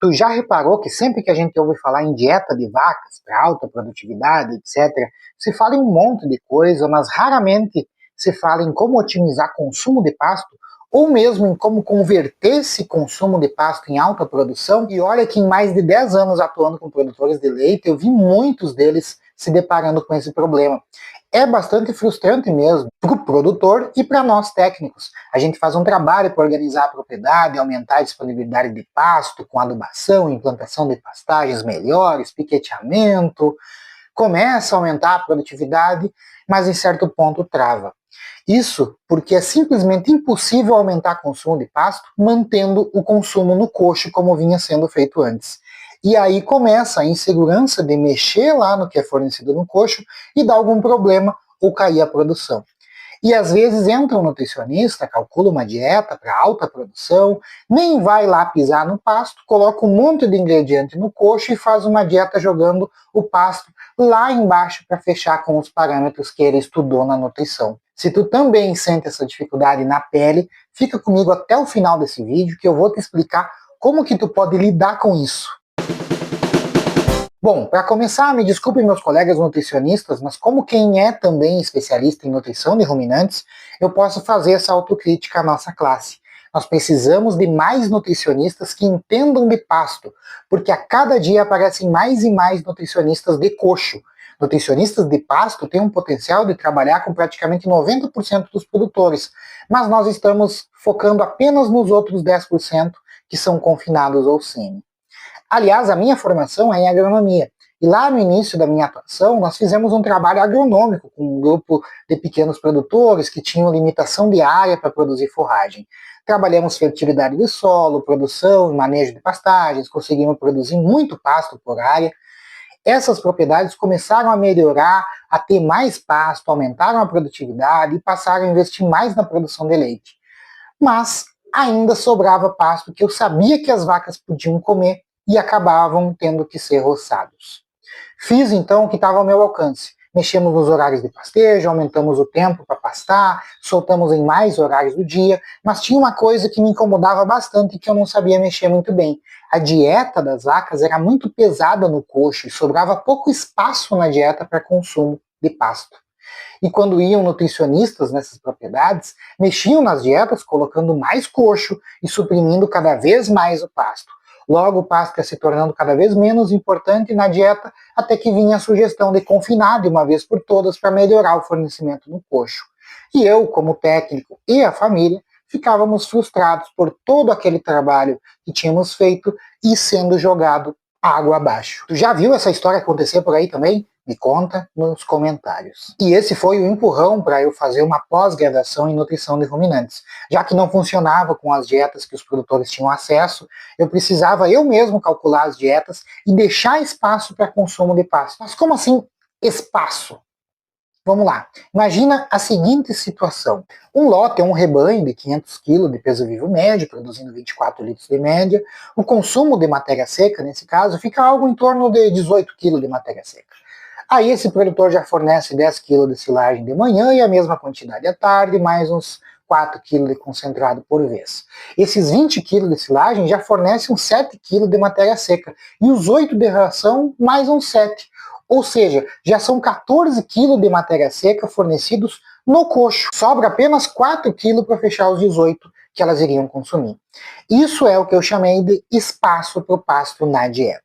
Tu já reparou que sempre que a gente ouve falar em dieta de vacas para alta produtividade, etc., se fala em um monte de coisa, mas raramente se fala em como otimizar consumo de pasto ou mesmo em como converter esse consumo de pasto em alta produção. E olha que em mais de 10 anos atuando com produtores de leite, eu vi muitos deles se deparando com esse problema. É bastante frustrante mesmo para o produtor e para nós técnicos. A gente faz um trabalho para organizar a propriedade, aumentar a disponibilidade de pasto com adubação, implantação de pastagens melhores, piqueteamento, começa a aumentar a produtividade, mas em certo ponto trava. Isso porque é simplesmente impossível aumentar o consumo de pasto mantendo o consumo no coxo como vinha sendo feito antes. E aí começa a insegurança de mexer lá no que é fornecido no coxo e dar algum problema ou cair a produção. E às vezes entra um nutricionista, calcula uma dieta para alta produção, nem vai lá pisar no pasto, coloca um monte de ingrediente no coxo e faz uma dieta jogando o pasto lá embaixo para fechar com os parâmetros que ele estudou na nutrição. Se tu também sente essa dificuldade na pele, fica comigo até o final desse vídeo que eu vou te explicar como que tu pode lidar com isso. Bom, para começar, me desculpem meus colegas nutricionistas, mas como quem é também especialista em nutrição de ruminantes, eu posso fazer essa autocrítica à nossa classe. Nós precisamos de mais nutricionistas que entendam de pasto, porque a cada dia aparecem mais e mais nutricionistas de coxo. Nutricionistas de pasto têm um potencial de trabalhar com praticamente 90% dos produtores, mas nós estamos focando apenas nos outros 10% que são confinados ou semi. Aliás, a minha formação é em agronomia, e lá no início da minha atuação nós fizemos um trabalho agronômico com um grupo de pequenos produtores que tinham limitação de área para produzir forragem. Trabalhamos fertilidade do solo, produção e manejo de pastagens, conseguimos produzir muito pasto por área. Essas propriedades começaram a melhorar, a ter mais pasto, aumentaram a produtividade e passaram a investir mais na produção de leite. Mas ainda sobrava pasto que eu sabia que as vacas podiam comer e acabavam tendo que ser roçados. Fiz então o que estava ao meu alcance. Mexemos nos horários de pastejo, aumentamos o tempo para pastar, soltamos em mais horários do dia, mas tinha uma coisa que me incomodava bastante e que eu não sabia mexer muito bem. A dieta das vacas era muito pesada no coxo e sobrava pouco espaço na dieta para consumo de pasto. E quando iam nutricionistas nessas propriedades, mexiam nas dietas colocando mais coxo e suprimindo cada vez mais o pasto. Logo, o pasto ia se tornando cada vez menos importante na dieta, até que vinha a sugestão de confinar de uma vez por todas para melhorar o fornecimento no coxo. E eu, como técnico e a família, ficávamos frustrados por todo aquele trabalho que tínhamos feito e sendo jogado água abaixo. Tu já viu essa história acontecer por aí também? Me conta nos comentários. E esse foi o empurrão para eu fazer uma pós-graduação em nutrição de ruminantes. Já que não funcionava com as dietas que os produtores tinham acesso, eu precisava eu mesmo calcular as dietas e deixar espaço para consumo de pasto. Mas como assim espaço? Vamos lá, imagina a seguinte situação. Um lote é um rebanho de 500 kg de peso vivo médio, produzindo 24 litros de média. O consumo de matéria seca, nesse caso, fica algo em torno de 18 kg de matéria seca. Aí esse produtor já fornece 10 kg de silagem de manhã e a mesma quantidade à tarde, mais uns 4 kg de concentrado por vez. Esses 20 kg de silagem já fornecem uns 7 kg de matéria seca, e os 8 de ração mais uns 7. Ou seja, já são 14 kg de matéria seca fornecidos no coxo. Sobra apenas 4 kg para fechar os 18 que elas iriam consumir. Isso é o que eu chamei de espaço para o pasto na dieta.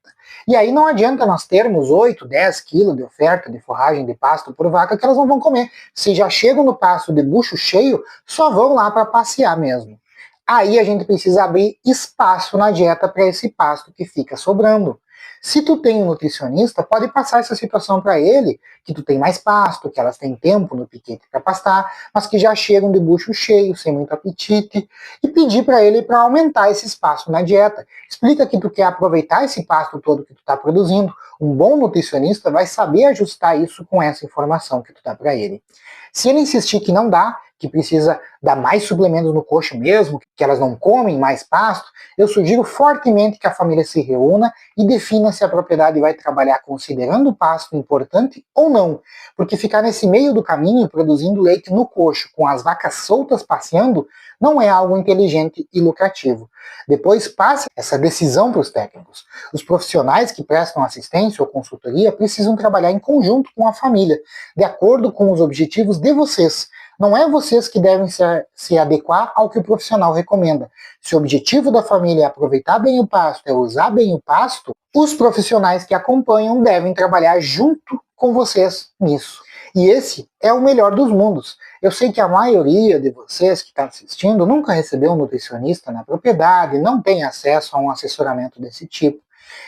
E aí não adianta nós termos 8, 10 kg de oferta de forragem de pasto por vaca que elas não vão comer. Se já chegam no pasto de bucho cheio, só vão lá para passear mesmo. Aí a gente precisa abrir espaço na dieta para esse pasto que fica sobrando. Se tu tem um nutricionista, pode passar essa situação para ele, que tu tem mais pasto, que elas têm tempo no piquete para pastar, mas que já chegam de bucho cheio, sem muito apetite, e pedir para ele para aumentar esse espaço na dieta. Explica que tu quer aproveitar esse pasto todo que tu está produzindo. Um bom nutricionista vai saber ajustar isso com essa informação que tu dá para ele. Se ele insistir que não dá, que precisa dar mais suplementos no coxo mesmo, que elas não comem mais pasto, eu sugiro fortemente que a família se reúna e defina se a propriedade vai trabalhar considerando o pasto importante ou não, porque ficar nesse meio do caminho produzindo leite no coxo, com as vacas soltas passeando, não é algo inteligente e lucrativo. Depois passe essa decisão para os técnicos. Os profissionais que prestam assistência ou consultoria precisam trabalhar em conjunto com a família, de acordo com os objetivos de vocês. Não é vocês que devem se adequar ao que o profissional recomenda. Se o objetivo da família é aproveitar bem o pasto, é usar bem o pasto, os profissionais que acompanham devem trabalhar junto com vocês nisso. E esse é o melhor dos mundos. Eu sei que a maioria de vocês que está assistindo nunca recebeu um nutricionista na propriedade, não tem acesso a um assessoramento desse tipo.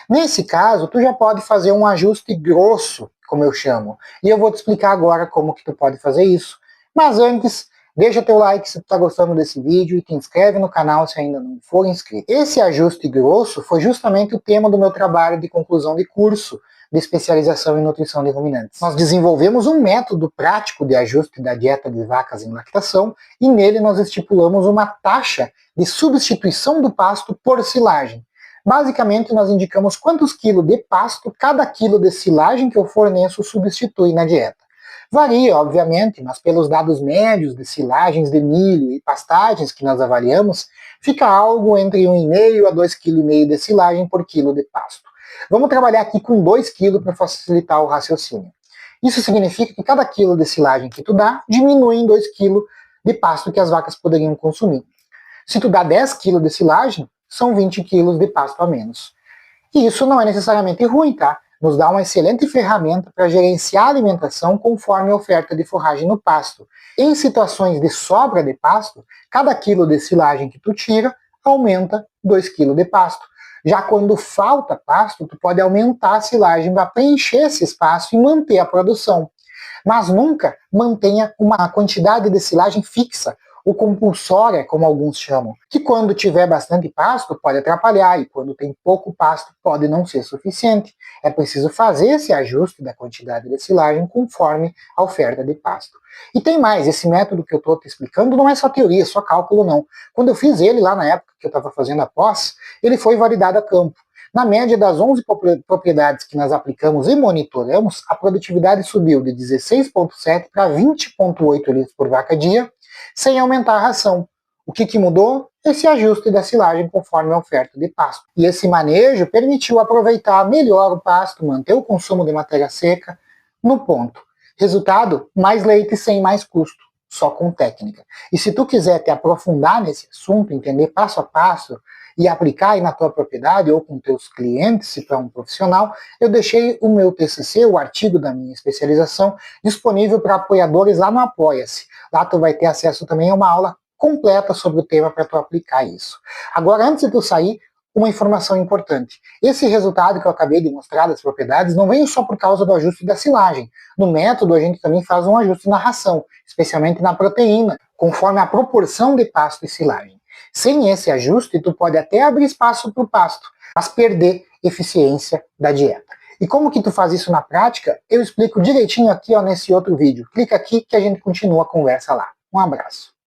Nesse caso, tu já pode fazer um ajuste grosso, como eu chamo. E eu vou te explicar agora como que tu pode fazer isso. Mas antes, deixa teu like se tu está gostando desse vídeo e te inscreve no canal se ainda não for inscrito. Esse ajuste grosso foi justamente o tema do meu trabalho de conclusão de curso de especialização em nutrição de ruminantes. Nós desenvolvemos um método prático de ajuste da dieta de vacas em lactação e nele nós estipulamos uma taxa de substituição do pasto por silagem. Basicamente, nós indicamos quantos quilos de pasto cada quilo de silagem que eu forneço substitui na dieta. Varia, obviamente, mas pelos dados médios de silagens de milho e pastagens que nós avaliamos, fica algo entre 1,5 a 2,5 kg de silagem por quilo de pasto. Vamos trabalhar aqui com 2 kg para facilitar o raciocínio. Isso significa que cada quilo de silagem que tu dá, diminui em 2 kg de pasto que as vacas poderiam consumir. Se tu dá 10 kg de silagem, são 20 kg de pasto a menos. E isso não é necessariamente ruim, tá? Nos dá uma excelente ferramenta para gerenciar a alimentação conforme a oferta de forragem no pasto. Em situações de sobra de pasto, cada quilo de silagem que tu tira, aumenta 2 kg de pasto. Já quando falta pasto, tu pode aumentar a silagem para preencher esse espaço e manter a produção. Mas nunca mantenha uma quantidade de silagem fixa, ou compulsória, como alguns chamam, que quando tiver bastante pasto pode atrapalhar e quando tem pouco pasto pode não ser suficiente. É preciso fazer esse ajuste da quantidade de silagem conforme a oferta de pasto. E tem mais, esse método que eu estou te explicando não é só teoria, só cálculo não. Quando eu fiz ele lá na época que eu estava fazendo a pós, ele foi validado a campo. Na média das 11 propriedades que nós aplicamos e monitoramos, a produtividade subiu de 16,7 para 20,8 litros por vaca dia, sem aumentar a ração. O que mudou? Esse ajuste da silagem conforme a oferta de pasto. E esse manejo permitiu aproveitar melhor o pasto, manter o consumo de matéria seca no ponto. Resultado? Mais leite sem mais custo, só com técnica. E se tu quiser te aprofundar nesse assunto, entender passo a passo e aplicar aí na tua propriedade ou com teus clientes, se tu é um profissional, eu deixei o meu TCC, o artigo da minha especialização, disponível para apoiadores lá no Apoia-se. Lá tu vai ter acesso também a uma aula completa sobre o tema para tu aplicar isso. Agora, antes de tu sair, uma informação importante. Esse resultado que eu acabei de mostrar das propriedades não veio só por causa do ajuste da silagem. No método, a gente também faz um ajuste na ração, especialmente na proteína, conforme a proporção de pasto e silagem. Sem esse ajuste, tu pode até abrir espaço para o pasto, mas perder eficiência da dieta. E como que tu faz isso na prática? Eu explico direitinho aqui nesse outro vídeo. Clica aqui que a gente continua a conversa lá. Um abraço.